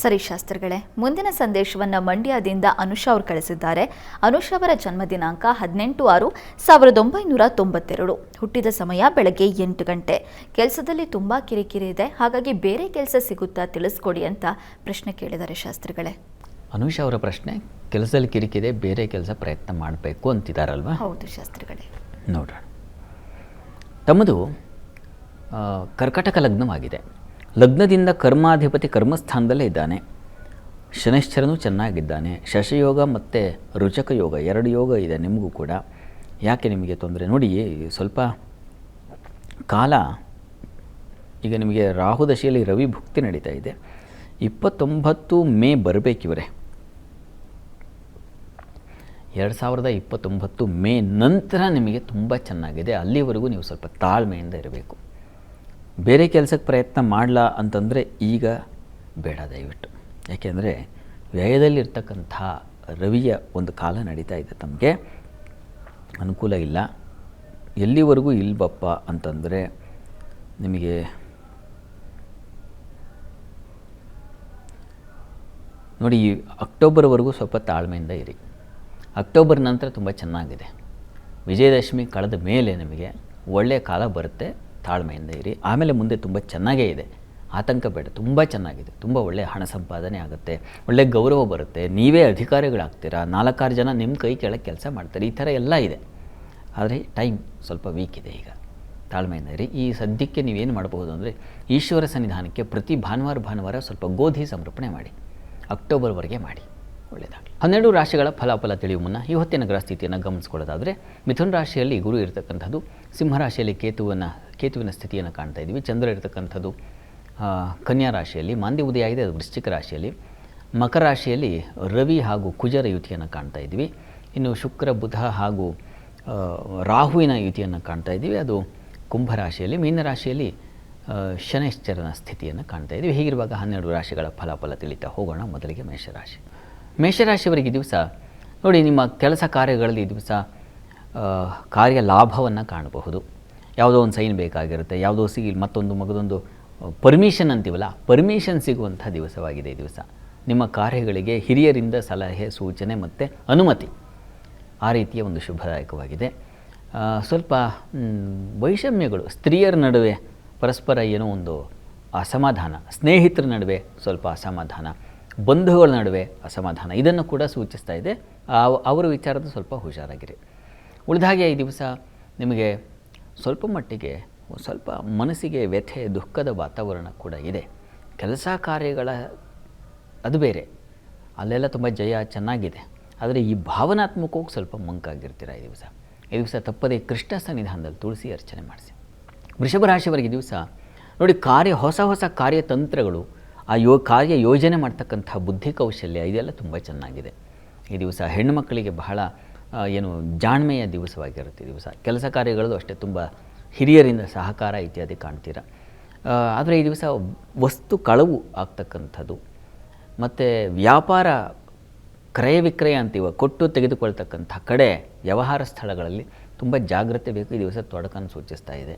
ಸರಿ ಶಾಸ್ತ್ರಿಗಳೇ, ಮುಂದಿನ ಸಂದೇಶವನ್ನು ಮಂಡ್ಯದಿಂದ ಅನುಷಾ ಅವರು ಕಳಿಸಿದ್ದಾರೆ. ಅನುಷಾ ಅವರ ಜನ್ಮ ದಿನಾಂಕ 18/6/1992. ಹುಟ್ಟಿದ ಸಮಯ ಬೆಳಗ್ಗೆ 8 ಗಂಟೆ. ಕೆಲಸದಲ್ಲಿ ತುಂಬ ಕಿರಿಕಿರಿ ಇದೆ, ಹಾಗಾಗಿ ಬೇರೆ ಕೆಲಸ ಸಿಗುತ್ತಾ ತಿಳಿಸ್ಕೊಡಿ ಅಂತ ಪ್ರಶ್ನೆ ಕೇಳಿದ್ದಾರೆ ಶಾಸ್ತ್ರಿಗಳೇ.
ಅನುಷಾ ಅವರ ಪ್ರಶ್ನೆ, ಕೆಲಸದಲ್ಲಿ ಕಿರಿಕಿದೆ, ಬೇರೆ ಕೆಲಸ ಪ್ರಯತ್ನ ಮಾಡಬೇಕು ಅಂತಿದ್ದಾರಲ್ವಾ?
ಹೌದು ಶಾಸ್ತ್ರಿಗಳೇ.
ನೋಡೋಣ. ತಮ್ಮದು ಕರ್ಕಟಕ ಲಗ್ನವಾಗಿದೆ. ಲಗ್ನದಿಂದ ಕರ್ಮಾಧಿಪತಿ ಕರ್ಮಸ್ಥಾನದಲ್ಲೇ ಇದ್ದಾನೆ. ಶನೈಶ್ಚರನೂ ಚೆನ್ನಾಗಿದ್ದಾನೆ. ಶಶಯೋಗ ಮತ್ತು ರುಚಕ ಯೋಗ, 2 ಯೋಗ ಇದೆ ನಿಮಗೂ ಕೂಡ. ಯಾಕೆ ನಿಮಗೆ ತೊಂದರೆ? ನೋಡಿ, ಸ್ವಲ್ಪ ಕಾಲ ಈಗ ನಿಮಗೆ ರಾಹುದಶೆಯಲ್ಲಿ ರವಿ ಭುಕ್ತಿ ನಡೀತಾ ಇದೆ. 29 ಮೇ ಬರಬೇಕಿವರೇ. 2029 ಮೇ ನಂತರ ನಿಮಗೆ ತುಂಬ ಚೆನ್ನಾಗಿದೆ. ಅಲ್ಲಿವರೆಗೂ ನೀವು ಸ್ವಲ್ಪ ತಾಳ್ಮೆಯಿಂದ ಇರಬೇಕು. ಬೇರೆ ಕೆಲಸಕ್ಕೆ ಪ್ರಯತ್ನ ಮಾಡಲ ಅಂತಂದರೆ ಈಗ ಬೇಡ ದಯವಿಟ್ಟು. ಯಾಕೆಂದರೆ ವ್ಯಯದಲ್ಲಿರ್ತಕ್ಕಂಥ ರವಿಯ ಒಂದು ಕಾಲ ನಡೀತಾ ಇದೆ. ತಮಗೆ ಅನುಕೂಲ ಇಲ್ಲ. ಎಲ್ಲಿವರೆಗೂ ಇಲ್ಬಪ್ಪ ಅಂತಂದರೆ ನಿಮಗೆ ನೋಡಿ, ಅಕ್ಟೋಬರ್ವರೆಗೂ ಸ್ವಲ್ಪ ತಾಳ್ಮೆಯಿಂದ ಇರಿ. ಅಕ್ಟೋಬರ್ ನಂತರ ತುಂಬ ಚೆನ್ನಾಗಿದೆ. ವಿಜಯದಶಮಿ ಕಳೆದ ಮೇಲೆ ನಿಮಗೆ ಒಳ್ಳೆಯ ಕಾಲ ಬರುತ್ತೆ. ತಾಳ್ಮೆಯಿಂದ ಇರಿ. ಆಮೇಲೆ ಮುಂದೆ ತುಂಬ ಚೆನ್ನಾಗೇ ಇದೆ. ಆತಂಕ ಬೇಡ. ತುಂಬ ಚೆನ್ನಾಗಿದೆ. ತುಂಬ ಒಳ್ಳೆಯ ಹಣ ಸಂಪಾದನೆ ಆಗುತ್ತೆ. ಒಳ್ಳೆಯ ಗೌರವ ಬರುತ್ತೆ. ನೀವೇ ಅಧಿಕಾರಿಗಳಾಗ್ತೀರಾ. 4-6 ಜನ ನಿಮ್ಮ ಕೈ ಕೆಳಗೆ ಕೆಲಸ ಮಾಡ್ತಾರೆ. ಈ ಥರ ಎಲ್ಲ ಇದೆ. ಆದರೆ ಟೈಮ್ ಸ್ವಲ್ಪ ವೀಕ್ ಇದೆ. ಈಗ ತಾಳ್ಮೆಯಿಂದ ಇರಿ. ಈ ಸದ್ಯಕ್ಕೆ ನೀವೇನು ಮಾಡಬಹುದು ಅಂದರೆ ಈಶ್ವರ ಸನ್ನಿಧಾನಕ್ಕೆ ಪ್ರತಿ ಭಾನುವಾರ ಸ್ವಲ್ಪ ಗೋಧಿ ಸಮರ್ಪಣೆ ಮಾಡಿ. ಅಕ್ಟೋಬರ್ವರೆಗೆ ಮಾಡಿ, ಒಳ್ಳೆಯದಾಗಲಿ. 12 ರಾಶಿಗಳ ಫಲಾಫಲ ತಿಳಿಯುವ ಮುನ್ನ ಈ ಹೊತ್ತಿನ ಗ್ರಹ ಸ್ಥಿತಿಯನ್ನು ಗಮನಿಸ್ಕೊಳ್ಳೋದಾದರೆ, ಮಿಥುನ ರಾಶಿಯಲ್ಲಿ ಗುರು ಇರತಕ್ಕಂಥದ್ದು, ಸಿಂಹರಾಶಿಯಲ್ಲಿ ಕೇತುವಿನ ಸ್ಥಿತಿಯನ್ನು ಕಾಣ್ತಾ ಇದ್ದೀವಿ. ಚಂದ್ರ ಇರತಕ್ಕಂಥದ್ದು ಕನ್ಯಾ ರಾಶಿಯಲ್ಲಿ, ಮಾಂದ್ಯ ಉದಯ ಆಗಿದೆ, ಅದು ವೃಶ್ಚಿಕ ರಾಶಿಯಲ್ಲಿ. ಮಕರ ರಾಶಿಯಲ್ಲಿ ರವಿ ಹಾಗೂ ಕುಜರ ಯುತಿಯನ್ನು ಕಾಣ್ತಾ ಇದ್ದೀವಿ. ಇನ್ನು ಶುಕ್ರ, ಬುಧ ಹಾಗೂ ರಾಹುವಿನ ಯುತಿಯನ್ನು ಕಾಣ್ತಾ ಇದ್ದೀವಿ, ಅದು ಕುಂಭರಾಶಿಯಲ್ಲಿ. ಮೀನರಾಶಿಯಲ್ಲಿ ಶನೈಶ್ಚರನ ಸ್ಥಿತಿಯನ್ನು ಕಾಣ್ತಾ ಇದ್ದೀವಿ. ಹೀಗಿರುವಾಗ 12 ರಾಶಿಗಳ ಫಲಾಫಲ ತಿಳಿತಾ ಹೋಗೋಣ. ಮೊದಲಿಗೆ ಮೇಷರಾಶಿಯವರಿಗೆ ಈ ದಿವಸ ನೋಡಿ, ನಿಮ್ಮ ಕೆಲಸ ಕಾರ್ಯಗಳಲ್ಲಿ ಈ ದಿವಸ ಕಾರ್ಯ ಲಾಭವನ್ನು ಕಾಣಬಹುದು. ಯಾವುದೋ ಒಂದು ಸೈನ್ ಬೇಕಾಗಿರುತ್ತೆ, ಯಾವುದೋ ಮತ್ತೊಂದು ಮಗದೊಂದು ಪರ್ಮಿಷನ್ ಅಂತೀವಲ್ಲ, ಪರ್ಮಿಷನ್ ಸಿಗುವಂಥ ದಿವಸವಾಗಿದೆ ಈ ದಿವಸ. ನಿಮ್ಮ ಕಾರ್ಯಗಳಿಗೆ ಹಿರಿಯರಿಂದ ಸಲಹೆ, ಸೂಚನೆ ಮತ್ತು ಅನುಮತಿ, ಆ ರೀತಿಯ ಒಂದು ಶುಭದಾಯಕವಾಗಿದೆ. ಸ್ವಲ್ಪ ವೈಷಮ್ಯಗಳು, ಸ್ತ್ರೀಯರ ನಡುವೆ ಪರಸ್ಪರ ಏನೋ ಒಂದು ಅಸಮಾಧಾನ, ಸ್ನೇಹಿತರ ನಡುವೆ ಸ್ವಲ್ಪ ಅಸಮಾಧಾನ, ಬಂಧುಗಳ ನಡುವೆ ಅಸಮಾಧಾನ, ಇದನ್ನು ಕೂಡ ಸೂಚಿಸ್ತಾ ಇದೆ. ಅವರ ವಿಚಾರದ ಸ್ವಲ್ಪ ಹುಷಾರಾಗಿರಿ. ಉಳಿದ ಹಾಗೆ ಈ ದಿವಸ ನಿಮಗೆ ಸ್ವಲ್ಪ ಮಟ್ಟಿಗೆ ಸ್ವಲ್ಪ ಮನಸ್ಸಿಗೆ ವ್ಯಥೆ, ದುಃಖದ ವಾತಾವರಣ ಕೂಡ ಇದೆ. ಕೆಲಸ ಕಾರ್ಯಗಳ ಅದು ಬೇರೆ, ಅಲ್ಲೆಲ್ಲ ತುಂಬ ಜಯ ಚೆನ್ನಾಗಿದೆ. ಆದರೆ ಈ ಭಾವನಾತ್ಮಕವಾಗಿ ಸ್ವಲ್ಪ ಮಂಕಾಗಿರ್ತೀರ ಈ ದಿವಸ. ಈ ದಿವಸ ತಪ್ಪದೇ ಕೃಷ್ಣ ಸನ್ನಿಧಾನದಲ್ಲಿ ತುಳಸಿ ಅರ್ಚನೆ ಮಾಡಿಸಿ. ವೃಷಭ ರಾಶಿಯವರಿಗೆ ಈ ದಿವಸ ನೋಡಿ, ಹೊಸ ಹೊಸ ಕಾರ್ಯತಂತ್ರಗಳು, ಆ ಕಾರ್ಯ ಯೋಜನೆ ಮಾಡ್ತಕ್ಕಂಥ ಬುದ್ಧಿ ಕೌಶಲ್ಯ ಇದೆಲ್ಲ ತುಂಬ ಚೆನ್ನಾಗಿದೆ ಈ ದಿವಸ. ಹೆಣ್ಣುಮಕ್ಕಳಿಗೆ ಬಹಳ ಜಾಣ್ಮೆಯ ದಿವಸವಾಗಿರುತ್ತೆ ಈ ದಿವಸ. ಕೆಲಸ ಕಾರ್ಯಗಳಲ್ಲೂ ಅಷ್ಟೇ ತುಂಬ ಹಿರಿಯರಿಂದ ಸಹಕಾರ ಇತ್ಯಾದಿ ಕಾಣ್ತೀರ. ಆದರೆ ಈ ದಿವಸ ವಸ್ತು ಕಳವು ಆಗ್ತಕ್ಕಂಥದ್ದು ಮತ್ತು ವ್ಯಾಪಾರ ಕ್ರಯ ವಿಕ್ರಯ ಅಂತೀವ, ಕೊಟ್ಟು ತೆಗೆದುಕೊಳ್ತಕ್ಕಂಥ ಕಡೆ ವ್ಯವಹಾರ ಸ್ಥಳಗಳಲ್ಲಿ ತುಂಬ ಜಾಗ್ರತೆ ಬೇಕು. ಈ ದಿವಸ ತೊಡಕನ್ನು ಸೂಚಿಸ್ತಾ ಇದೆ.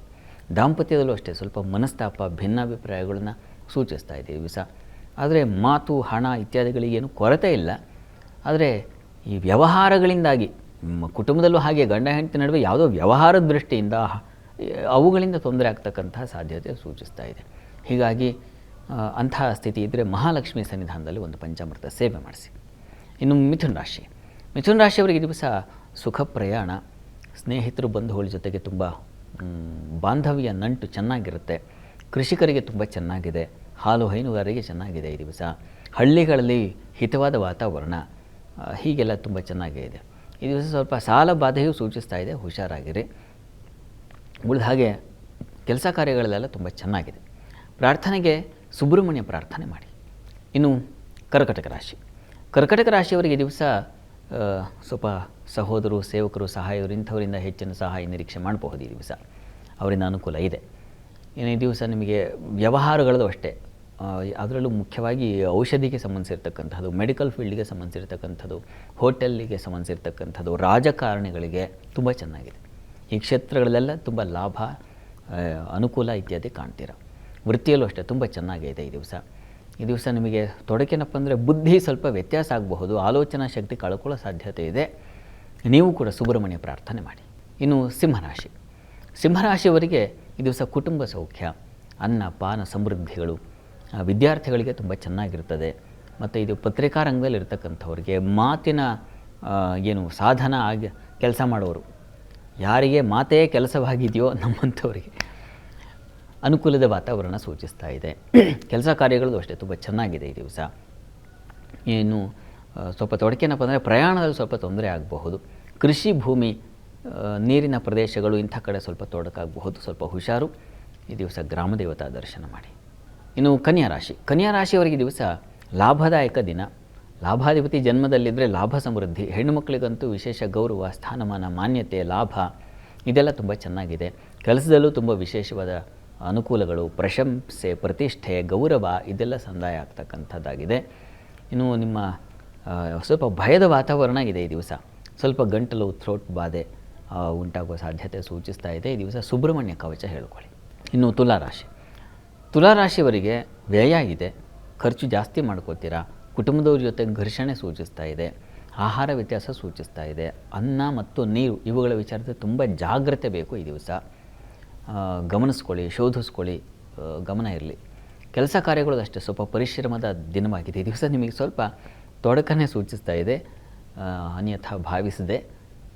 ದಾಂಪತ್ಯದಲ್ಲೂ ಅಷ್ಟೇ ಸ್ವಲ್ಪ ಮನಸ್ತಾಪ, ಭಿನ್ನಾಭಿಪ್ರಾಯಗಳನ್ನ ಸೂಚಿಸ್ತಾ ಇದೆ ಈ ದಿವಸ. ಆದರೆ ಮಾತು, ಹಣ ಇತ್ಯಾದಿಗಳಿಗೇನು ಕೊರತೆ ಇಲ್ಲ. ಆದರೆ ಈ ವ್ಯವಹಾರಗಳಿಂದಾಗಿ ಕುಟುಂಬದಲ್ಲೂ ಹಾಗೆ ಗಂಡ ಹೆಂಡತಿ ನಡುವೆ ಯಾವುದೋ ವ್ಯವಹಾರದ ದೃಷ್ಟಿಯಿಂದ ಅವುಗಳಿಂದ ತೊಂದರೆ ಆಗ್ತಕ್ಕಂಥ ಸಾಧ್ಯತೆ ಸೂಚಿಸ್ತಾ ಇದೆ. ಹೀಗಾಗಿ ಅಂತಹ ಸ್ಥಿತಿ ಇದ್ದರೆ ಮಹಾಲಕ್ಷ್ಮಿ ಸನ್ನಿಧಾನದಲ್ಲಿ ಒಂದು ಪಂಚಾಮೃತ ಸೇವೆ ಮಾಡಿಸಿ. ಇನ್ನು ಮಿಥುನ ರಾಶಿ, ಮಿಥುನ ರಾಶಿಯವರಿಗೆ ದಿವಸ ಸುಖ ಪ್ರಯಾಣ, ಸ್ನೇಹಿತರು ಬಂಧುಗಳ ಜೊತೆಗೆ ತುಂಬ ಬಾಂಧವ್ಯ ನಂಟು ಚೆನ್ನಾಗಿರುತ್ತೆ. ಕೃಷಿಕರಿಗೆ ತುಂಬ ಚೆನ್ನಾಗಿದೆ, ಹಾಲು ಹೈನುಗಾರರಿಗೆ ಚೆನ್ನಾಗಿದೆ ಈ ದಿವಸ. ಹಳ್ಳಿಗಳಲ್ಲಿ ಹಿತವಾದ ವಾತಾವರಣ, ಹೀಗೆಲ್ಲ ತುಂಬ ಚೆನ್ನಾಗೇ ಇದೆ ಈ ದಿವಸ. ಸ್ವಲ್ಪ ಸಾಲ ಬಾಧೆಯೂ ಸೂಚಿಸ್ತಾ ಇದೆ, ಹುಷಾರಾಗಿರಿ. ಉಳಿದ ಹಾಗೆ ಕೆಲಸ ಕಾರ್ಯಗಳಲ್ಲೆಲ್ಲ ತುಂಬ ಚೆನ್ನಾಗಿದೆ. ಪ್ರಾರ್ಥನೆಗೆ ಸುಬ್ರಹ್ಮಣ್ಯ ಪ್ರಾರ್ಥನೆ ಮಾಡಿ. ಇನ್ನು ಕರ್ಕಟಕ ರಾಶಿ, ಕರ್ಕಟಕ ರಾಶಿಯವರಿಗೆ ದಿವಸ ಸ್ವಲ್ಪ ಸಹೋದರರು, ಸೇವಕರು, ಸಹಾಯರು ಇಂಥವರಿಂದ ಹೆಚ್ಚಿನ ಸಹಾಯ ನಿರೀಕ್ಷೆ ಮಾಡಬಹುದು ಈ ದಿವಸ. ಅವರಿಂದ ಅನುಕೂಲ ಇದೆ. ಇನ್ನು ಈ ದಿವಸ ನಿಮಗೆ ವ್ಯವಹಾರಗಳದ್ದು ಅಷ್ಟೇ, ಅದರಲ್ಲೂ ಮುಖ್ಯವಾಗಿ ಔಷಧಿಗೆ ಸಂಬಂಧಿಸಿರ್ತಕ್ಕಂಥದ್ದು, ಮೆಡಿಕಲ್ ಫೀಲ್ಡ್ಗೆ ಸಂಬಂಧಿಸಿರ್ತಕ್ಕಂಥದ್ದು, ಹೋಟೆಲ್ಲಿಗೆ ಸಂಬಂಧಿಸಿರ್ತಕ್ಕಂಥದ್ದು, ರಾಜಕಾರಣಿಗಳಿಗೆ ತುಂಬ ಚೆನ್ನಾಗಿದೆ. ಈ ಕ್ಷೇತ್ರಗಳಲ್ಲೆಲ್ಲ ತುಂಬ ಲಾಭ, ಅನುಕೂಲ ಇತ್ಯಾದಿ ಕಾಣ್ತೀರ. ವೃತ್ತಿಯಲ್ಲೂ ಅಷ್ಟೇ ತುಂಬ ಚೆನ್ನಾಗಿದೆ ಈ ದಿವಸ. ಈ ದಿವಸ ನಿಮಗೆ ತೊಡಕೇನಪ್ಪ ಅಂದರೆ ಬುದ್ಧಿ ಸ್ವಲ್ಪ ವ್ಯತ್ಯಾಸ ಆಗಬಹುದು, ಆಲೋಚನಾ ಶಕ್ತಿ ಕಳ್ಕೊಳ್ಳೋ ಸಾಧ್ಯತೆ ಇದೆ. ನೀವು ಕೂಡ ಸುಬ್ರಹ್ಮಣ್ಯ ಪ್ರಾರ್ಥನೆ ಮಾಡಿ. ಇನ್ನು ಸಿಂಹರಾಶಿ, ಸಿಂಹರಾಶಿಯವರಿಗೆ ಈ ದಿವಸ ಕುಟುಂಬ ಸೌಖ್ಯ, ಅನ್ನ ಪಾನ ಸಮೃದ್ಧಿಗಳು, ವಿದ್ಯಾರ್ಥಿಗಳಿಗೆ ತುಂಬ ಚೆನ್ನಾಗಿರ್ತದೆ. ಮತ್ತು ಇದು ಪತ್ರಿಕಾ ರಂಗದಲ್ಲಿ ಇರ್ತಕ್ಕಂಥವ್ರಿಗೆ, ಮಾತಿನ ಸಾಧನ ಆಗಿ ಕೆಲಸ ಮಾಡೋರು, ಯಾರಿಗೆ ಮಾತೇ ಕೆಲಸವಾಗಿದೆಯೋ ನಮ್ಮಂಥವರಿಗೆ ಅನುಕೂಲದ ವಾತಾವರಣ ಸೂಚಿಸ್ತಾ ಇದೆ. ಕೆಲಸ ಕಾರ್ಯಗಳದ್ದು ಅಷ್ಟೇ ತುಂಬ ಚೆನ್ನಾಗಿದೆ ಈ ದಿವಸ. ಏನು ಸ್ವಲ್ಪ ತೊಡಕೇನಪ್ಪ ಅಂದರೆ ಪ್ರಯಾಣದಲ್ಲಿ ಸ್ವಲ್ಪ ತೊಂದರೆ ಆಗಬಹುದು. ಕೃಷಿ ಭೂಮಿ, ನೀರಿನ ಪ್ರದೇಶಗಳು ಇಂಥ ಕಡೆ ಸ್ವಲ್ಪ ತೊಡಕಾಗಬಹುದು, ಸ್ವಲ್ಪ ಹುಷಾರು. ಈ ದಿವಸ ಗ್ರಾಮ ದೇವತಾ ದರ್ಶನ ಮಾಡಿ. ಇನ್ನು ಕನ್ಯಾ ರಾಶಿ, ಕನ್ಯಾ ರಾಶಿಯವರಿಗೆ ದಿವಸ ಲಾಭದಾಯಕ ದಿನ. ಲಾಭಾಧಿಪತಿ ಜನ್ಮದಲ್ಲಿದ್ದರೆ ಲಾಭ ಸಮೃದ್ಧಿ, ಹೆಣ್ಣು ಮಕ್ಕಳಿಗಂತೂ ವಿಶೇಷ ಗೌರವ, ಸ್ಥಾನಮಾನ, ಮಾನ್ಯತೆ, ಲಾಭ ಇದೆಲ್ಲ ತುಂಬ ಚೆನ್ನಾಗಿದೆ. ಕೆಲಸದಲ್ಲೂ ತುಂಬ ವಿಶೇಷವಾದ ಅನುಕೂಲಗಳು, ಪ್ರಶಂಸೆ, ಪ್ರತಿಷ್ಠೆ, ಗೌರವ ಇದೆಲ್ಲ ಸಂದಾಯ ಆಗ್ತಕ್ಕಂಥದ್ದಾಗಿದೆ. ಇನ್ನು ನಿಮ್ಮ ಸ್ವಲ್ಪ ಭಯದ ವಾತಾವರಣ ಇದೆ ಈ ದಿವಸ. ಸ್ವಲ್ಪ ಗಂಟಲು, ಥ್ರೋಟ್ ಬಾಧೆ ಉಂಟಾಗುವ ಸಾಧ್ಯತೆ ಸೂಚಿಸ್ತಾ ಇದೆ. ಈ ದಿವಸ ಸುಬ್ರಹ್ಮಣ್ಯ ಕವಚ ಹೇಳ್ಕೊಳ್ಳಿ. ಇನ್ನು ತುಲಾರಾಶಿ, ತುಲಾರಾಶಿಯವರಿಗೆ ವ್ಯಯ ಇದೆ, ಖರ್ಚು ಜಾಸ್ತಿ ಮಾಡ್ಕೋತೀರಾ. ಕುಟುಂಬದವ್ರ ಜೊತೆ ಘರ್ಷಣೆ ಸೂಚಿಸ್ತಾ ಇದೆ, ಆಹಾರ ವ್ಯತ್ಯಾಸ ಸೂಚಿಸ್ತಾ ಇದೆ. ಅನ್ನ ಮತ್ತು ನೀರು ಇವುಗಳ ವಿಚಾರದಲ್ಲಿ ತುಂಬ ಜಾಗ್ರತೆ ಬೇಕು ಈ ದಿವಸ. ಗಮನಿಸ್ಕೊಳ್ಳಿ, ಶೋಧಿಸ್ಕೊಳ್ಳಿ, ಗಮನ ಇರಲಿ. ಕೆಲಸ ಕಾರ್ಯಗಳು ಅಷ್ಟೇ ಸ್ವಲ್ಪ ಪರಿಶ್ರಮದ ದಿನವಾಗಿದೆ ಈ ದಿವಸ. ನಿಮಗೆ ಸ್ವಲ್ಪ ತೊಡಕನ್ನೇ ಸೂಚಿಸ್ತಾ ಇದೆ, ಅನ್ಯಥಾ ಭಾವಿಸದೆ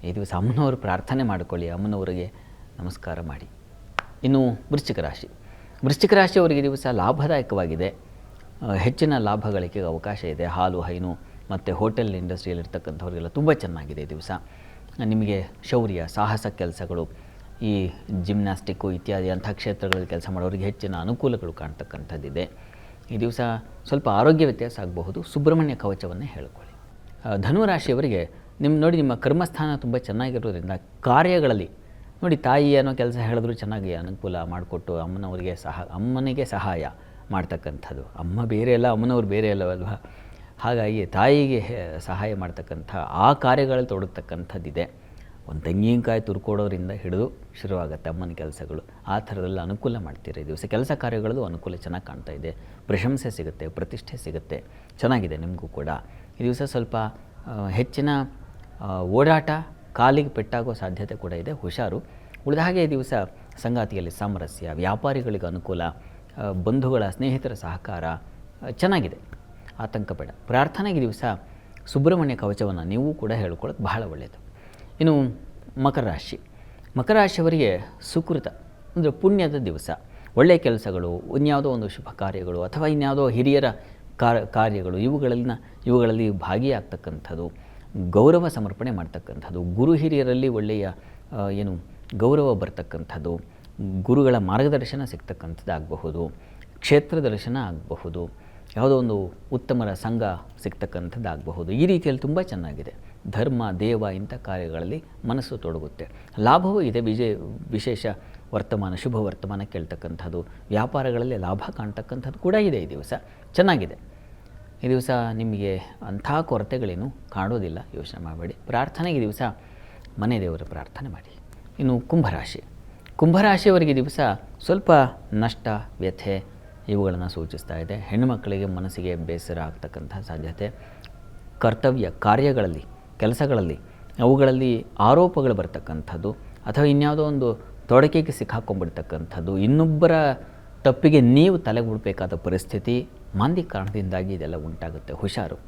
ಈ ದಿವಸ ಅಮ್ಮನವರು ಪ್ರಾರ್ಥನೆ ಮಾಡಿಕೊಳ್ಳಿ, ಅಮ್ಮನವರಿಗೆ ನಮಸ್ಕಾರ ಮಾಡಿ. ಇನ್ನು ವೃಶ್ಚಿಕ ರಾಶಿ, ವೃಶ್ಚಿಕ ರಾಶಿಯವರಿಗೆ ದಿವಸ ಲಾಭದಾಯಕವಾಗಿದೆ, ಹೆಚ್ಚಿನ ಲಾಭ ಗಳಿಕೆಗೆ ಅವಕಾಶ ಇದೆ. ಹಾಲು ಹೈನು ಮತ್ತು ಹೋಟೆಲ್ ಇಂಡಸ್ಟ್ರಿಯಲ್ಲಿ ಇರ್ತಕ್ಕಂಥವ್ರಿಗೆಲ್ಲ ತುಂಬ ಚೆನ್ನಾಗಿದೆ ಈ ದಿವಸ. ನಿಮಗೆ ಶೌರ್ಯ, ಸಾಹಸ ಕೆಲಸಗಳು, ಈ ಜಿಮ್ನಾಸ್ಟಿಕ್ಕು ಇತ್ಯಾದಿ ಅಂಥ ಕ್ಷೇತ್ರಗಳಲ್ಲಿ ಕೆಲಸ ಮಾಡೋರಿಗೆ ಹೆಚ್ಚಿನ ಅನುಕೂಲಗಳು ಕಾಣ್ತಕ್ಕಂಥದ್ದಿದೆ. ಈ ದಿವಸ ಸ್ವಲ್ಪ ಆರೋಗ್ಯ ವ್ಯತ್ಯಾಸ ಆಗಬಹುದು, ಸುಬ್ರಹ್ಮಣ್ಯ ಕವಚವನ್ನೇ ಹೇಳ್ಕೊಳ್ಳಿ. ಧನುರಾಶಿಯವರಿಗೆ ನಿಮ್ಮ ಕರ್ಮಸ್ಥಾನ ತುಂಬ ಚೆನ್ನಾಗಿರೋದ್ರಿಂದ ಕಾರ್ಯಗಳಲ್ಲಿ ನೋಡಿ, ತಾಯಿ ಅನ್ನೋ ಕೆಲಸ ಹೇಳಿದ್ರು ಚೆನ್ನಾಗಿ ಅನುಕೂಲ ಮಾಡಿಕೊಟ್ಟು ಅಮ್ಮನಿಗೆ ಸಹಾಯ ಮಾಡ್ತಕ್ಕಂಥದ್ದು. ಅಮ್ಮ ಬೇರೆ ಅಲ್ಲ, ಅಮ್ಮನವ್ರು ಬೇರೆ ಅಲ್ಲವಲ್ವ. ಹಾಗಾಗಿ ತಾಯಿಗೆ ಸಹಾಯ ಮಾಡ್ತಕ್ಕಂಥ ಆ ಕಾರ್ಯಗಳಲ್ಲಿ ತೊಡಗ್ತಕ್ಕಂಥದ್ದಿದೆ. ಒಂದು ತೆಂಗಿನಕಾಯಿ ತುರ್ಕೊಡೋರಿಂದ ಹಿಡಿದು ಶುರುವಾಗುತ್ತೆ ಅಮ್ಮನ ಕೆಲಸಗಳು. ಆ ಥರದಲ್ಲಿ ಅನುಕೂಲ ಮಾಡ್ತೀರಿ ಈ ದಿವಸ. ಕೆಲಸ ಕಾರ್ಯಗಳಲ್ಲೂ ಅನುಕೂಲ ಚೆನ್ನಾಗಿ ಕಾಣ್ತಾ ಇದೆ. ಪ್ರಶಂಸೆ ಸಿಗುತ್ತೆ, ಪ್ರತಿಷ್ಠೆ ಸಿಗುತ್ತೆ, ಚೆನ್ನಾಗಿದೆ ನಿಮಗೂ ಕೂಡ. ಈ ದಿವಸ ಸ್ವಲ್ಪ ಹೆಚ್ಚಿನ ಓಡಾಟ, ಕಾಲಿಗೆ ಪೆಟ್ಟಾಗೋ ಸಾಧ್ಯತೆ ಕೂಡ ಇದೆ, ಹುಷಾರು. ಉಳಿದ ಹಾಗೆ ಈ ದಿವಸ ಸಂಗಾತಿಯಲ್ಲಿ ಸಾಮರಸ್ಯ, ವ್ಯಾಪಾರಿಗಳಿಗೆ ಅನುಕೂಲ, ಬಂಧುಗಳ ಸ್ನೇಹಿತರ ಸಹಕಾರ ಚೆನ್ನಾಗಿದೆ, ಆತಂಕ ಬೇಡ. ಪ್ರಾರ್ಥನೆಗೆ ದಿವಸ ಸುಬ್ರಹ್ಮಣ್ಯ ಕವಚವನ್ನು ನೀವು ಕೂಡ ಹೇಳ್ಕೊಳ್ಳೋದು ಬಹಳ ಒಳ್ಳೆಯದು. ಇನ್ನು ಮಕರ ರಾಶಿ, ಮಕರ ರಾಶಿಯವರಿಗೆ ಸುಕೃತ ಅಂದರೆ ಪುಣ್ಯದ ದಿವಸ. ಒಳ್ಳೆಯ ಕೆಲಸಗಳು, ಇನ್ಯಾವುದೋ ಒಂದು ಶುಭ ಕಾರ್ಯಗಳು ಅಥವಾ ಇನ್ಯಾವುದೋ ಹಿರಿಯರ ಕಾರ್ಯಗಳು ಇವುಗಳಲ್ಲಿ ಭಾಗಿಯಾಗ್ತಕ್ಕಂಥದ್ದು, ಗೌರವ ಸಮರ್ಪಣೆ ಮಾಡ್ತಕ್ಕಂಥದ್ದು, ಗುರು ಹಿರಿಯರಲ್ಲಿ ಒಳ್ಳೆಯ ಗೌರವ ಬರ್ತಕ್ಕಂಥದ್ದು, ಗುರುಗಳ ಮಾರ್ಗದರ್ಶನ ಸಿಗ್ತಕ್ಕಂಥದ್ದು ಆಗಬಹುದು, ಕ್ಷೇತ್ರ ದರ್ಶನ ಆಗಬಹುದು, ಯಾವುದೋ ಒಂದು ಉತ್ತಮರ ಸಂಘ ಸಿಗ್ತಕ್ಕಂಥದ್ದು ಆಗಬಹುದು. ಈ ರೀತಿಯಲ್ಲಿ ತುಂಬ ಚೆನ್ನಾಗಿದೆ. ಧರ್ಮ, ದೇವ ಇಂಥ ಕಾರ್ಯಗಳಲ್ಲಿ ಮನಸ್ಸು ತೊಡಗುತ್ತೆ. ಲಾಭವೂ ಇದೆ, ವಿಶೇಷ ವರ್ತಮಾನ, ಶುಭ ವರ್ತಮಾನ ಕೇಳ್ತಕ್ಕಂಥದ್ದು, ವ್ಯಾಪಾರಗಳಲ್ಲಿ ಲಾಭ ಕಾಣ್ತಕ್ಕಂಥದ್ದು ಕೂಡ ಇದೆ. ಈ ದಿವಸ ಚೆನ್ನಾಗಿದೆ. ಈ ದಿವಸ ನಿಮಗೆ ಅಂಥ ಕೊರತೆಗಳೇನು ಕಾಣೋದಿಲ್ಲ, ಯೋಚನೆ ಮಾಡಬೇಡಿ. ಪ್ರಾರ್ಥನೆಗೆ ಈ ದಿವಸ ಮನೆ ದೇವರ ಪ್ರಾರ್ಥನೆ ಮಾಡಿ. ಇನ್ನು ಕುಂಭರಾಶಿ, ಕುಂಭರಾಶಿಯವರಿಗೆ ದಿವಸ ಸ್ವಲ್ಪ ನಷ್ಟ, ವ್ಯಥೆ ಇವುಗಳನ್ನು ಸೂಚಿಸ್ತಾ ಇದೆ. ಹೆಣ್ಣುಮಕ್ಕಳಿಗೆ ಮನಸ್ಸಿಗೆ ಬೇಸರ ಆಗ್ತಕ್ಕಂಥ ಸಾಧ್ಯತೆ, ಕರ್ತವ್ಯ ಕಾರ್ಯಗಳಲ್ಲಿ, ಕೆಲಸಗಳಲ್ಲಿ ಅವುಗಳಲ್ಲಿ ಆರೋಪಗಳು ಬರ್ತಕ್ಕಂಥದ್ದು ಅಥವಾ ಇನ್ಯಾವುದೋ ಒಂದು ತೊಡಕಿಗೆ ಸಿಕ್ಕಾಕೊಂಡ್ಬಿಡ್ತಕ್ಕಂಥದ್ದು, ಇನ್ನೊಬ್ಬರ ತಪ್ಪಿಗೆ ನೀವು ತಲೆಗೂಡಬೇಕಾದ ಪರಿಸ್ಥಿತಿ, ಮಾಂದಿ ಕಾರಣದಿಂದಾಗಿ ಇದೆಲ್ಲ ಉಂಟಾಗುತ್ತೆ. ಹುಷಾರು,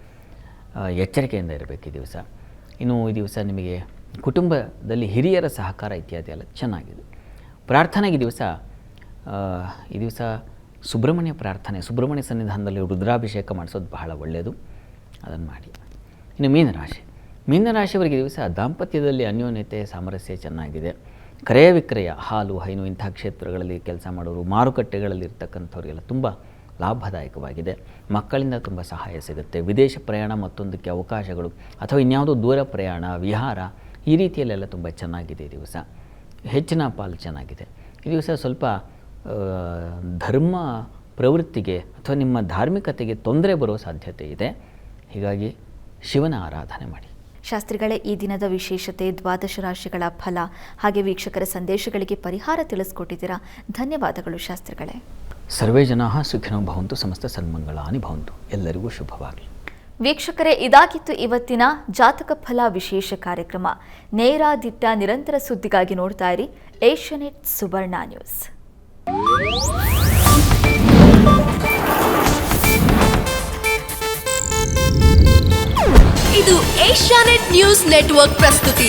ಎಚ್ಚರಿಕೆಯಿಂದ ಇರಬೇಕು ಈ ದಿವಸ. ಇನ್ನು ಈ ದಿವಸ ನಿಮಗೆ ಕುಟುಂಬದಲ್ಲಿ ಹಿರಿಯರ ಸಹಕಾರ ಇತ್ಯಾದಿ ಎಲ್ಲ ಚೆನ್ನಾಗಿದೆ. ಪ್ರಾರ್ಥನೆಗೆ ಈ ದಿವಸ ಸುಬ್ರಹ್ಮಣ್ಯ ಪ್ರಾರ್ಥನೆ, ಸುಬ್ರಹ್ಮಣ್ಯ ಸನ್ನಿಧಾನದಲ್ಲಿ ರುದ್ರಾಭಿಷೇಕ ಮಾಡಿಸೋದು ಬಹಳ ಒಳ್ಳೆಯದು, ಅದನ್ನು ಮಾಡಿ. ಇನ್ನು ಮೀನರಾಶಿಯವರಿಗೆ ದಿವಸ ದಾಂಪತ್ಯದಲ್ಲಿ ಅನ್ಯೋನ್ಯತೆ, ಸಾಮರಸ್ಯ ಚೆನ್ನಾಗಿದೆ. ಕ್ರಯ ವಿಕ್ರಯ, ಹಾಲು, ಹೈನು ಇಂಥ ಕ್ಷೇತ್ರಗಳಲ್ಲಿ ಕೆಲಸ ಮಾಡೋರು, ಮಾರುಕಟ್ಟೆಗಳಲ್ಲಿ ಇರ್ತಕ್ಕಂಥವ್ರಿಗೆಲ್ಲ ತುಂಬ ಲಾಭದಾಯಕವಾಗಿದೆ. ಮಕ್ಕಳಿಂದ ತುಂಬ ಸಹಾಯ ಸಿಗುತ್ತೆ. ವಿದೇಶ ಪ್ರಯಾಣ, ಮತ್ತೊಂದಕ್ಕೆ ಅವಕಾಶಗಳು ಅಥವಾ ಇನ್ಯಾವುದೋ ದೂರ ಪ್ರಯಾಣ, ವಿಹಾರ ಈ ರೀತಿಯಲ್ಲೆಲ್ಲ ತುಂಬ ಚೆನ್ನಾಗಿದೆ. ಈ ದಿವಸ ಹೆಚ್ಚಿನ ಪಾಲು ಚೆನ್ನಾಗಿದೆ. ಈ ದಿವಸ ಸ್ವಲ್ಪ ಧರ್ಮ ಪ್ರವೃತ್ತಿಗೆ ಅಥವಾ ನಿಮ್ಮ ಧಾರ್ಮಿಕತೆಗೆ ತೊಂದರೆ ಬರೋ ಸಾಧ್ಯತೆ ಇದೆ. ಹೀಗಾಗಿ ಶಿವನ ಆರಾಧನೆ ಮಾಡಿ.
ಶಾಸ್ತ್ರಿಗಳೇ, ಈ ದಿನದ ವಿಶೇಷತೆ, ದ್ವಾದಶ ರಾಶಿಗಳ ಫಲ ಹಾಗೆ ವೀಕ್ಷಕರ ಸಂದೇಶಗಳಿಗೆ ಪರಿಹಾರ ತಿಳಿಸ್ಕೊಟ್ಟಿದ್ದೀರಾ. ಧನ್ಯವಾದಗಳು ಶಾಸ್ತ್ರಿಗಳೇ.
ಸರ್ವೇ ಜನಾಃ ಸುಖಿನೋ ಭವಂತು, ಸಮಸ್ತ ಸನ್ಮಂಗಳಾನಿ ಭವಂತು. ಎಲ್ಲರಿಗೂ ಶುಭವಾಗಲಿ.
ವೀಕ್ಷಕರೇ, ಇದಾಗಿತ್ತು ಇವತ್ತಿನ ಜಾತಕ ಫಲ ವಿಶೇಷ ಕಾರ್ಯಕ್ರಮ. ನೇರ, ದಿಟ್ಟ, ನಿರಂತರ ಸುದ್ದಿಗಾಗಿ ನೋಡ್ತಾ ಇರಿ ಏಷ್ಯಾನೆಟ್ ಸುವರ್ಣ ನ್ಯೂಸ್.
ಇದು ಏಷ್ಯಾನೆಟ್ ನ್ಯೂಸ್ ನೆಟ್ವರ್ಕ್ ಪ್ರಸ್ತುತಿ.